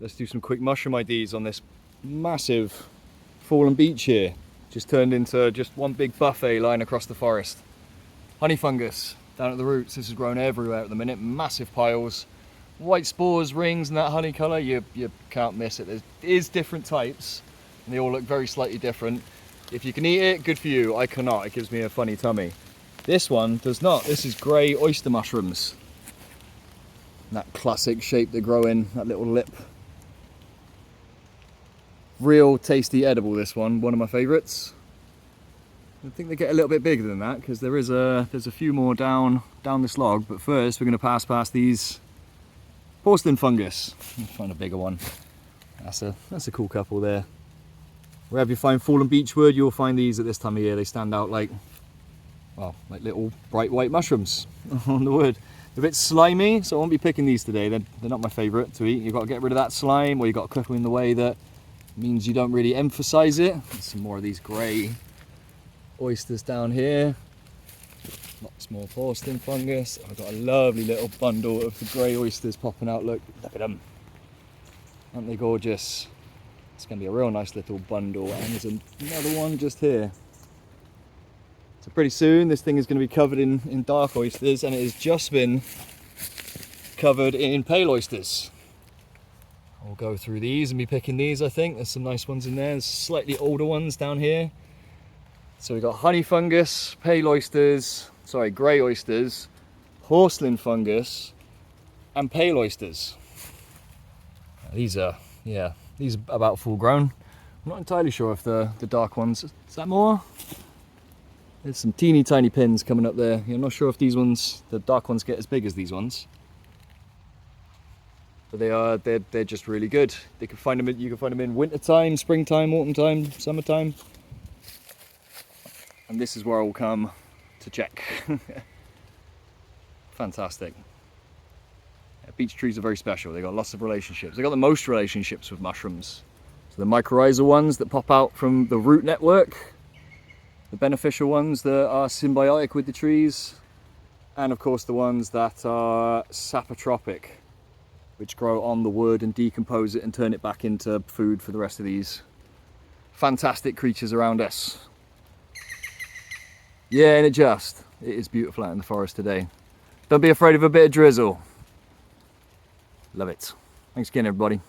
Let's do some quick mushroom IDs on this massive fallen beech here. Just turned into just one big buffet lying across the forest. Honey fungus down at the roots. This has grown everywhere at the minute. Massive piles. White spores, rings, and that honey colour. You can't miss it. There is different types, and they all look very slightly different. If you can eat it, good for you. I cannot. It gives me a funny tummy. This one does not. This is grey oyster mushrooms. That classic shape they grow in, that little lip. Real tasty edible, this one of my favourites. I think they get a little bit bigger than that because there's a few more down this log, but first we're going to pass past these porcelain fungus. Let's find a bigger one. That's a cool couple there. Wherever you find fallen beechwood, you'll find these at this time of year. They stand out like, well, like little bright white mushrooms on the wood. They're a bit slimy, so I won't be picking these today. They're not my favourite to eat. You've got to get rid of that slime, or you've got to cook them in the way that means you don't really emphasise it. There's some more of these grey oysters down here. Lots more porcelain fungus. I've got a lovely little bundle of the grey oysters popping out. Look at them. Aren't they gorgeous? It's going to be a real nice little bundle. And there's another one just here. So pretty soon this thing is going to be covered in dark oysters, and it has just been covered in pale oysters. I'll go through these and be picking these, I think. There's some nice ones in there. There's slightly older ones down here. So we've got honey fungus, pale oysters, sorry, grey oysters, porcelain fungus, and pale oysters. These are about full grown. I'm not entirely sure if the dark ones, is that more? There's some teeny tiny pins coming up there. I'm not sure if these ones, the dark ones, get as big as these ones. But they're just really good. You can find them in winter time, springtime, autumn time, summertime. And this is where I will come to check. Fantastic. Yeah, beech trees are very special. They've got lots of relationships. They've got the most relationships with mushrooms. So the mycorrhizal ones that pop out from the root network, the beneficial ones that are symbiotic with the trees, and of course the ones that are saprotropic, which grow on the wood and decompose it and turn it back into food for the rest of these fantastic creatures around us. Yeah, and it is beautiful out in the forest today. Don't be afraid of a bit of drizzle. Love it. Thanks again, everybody.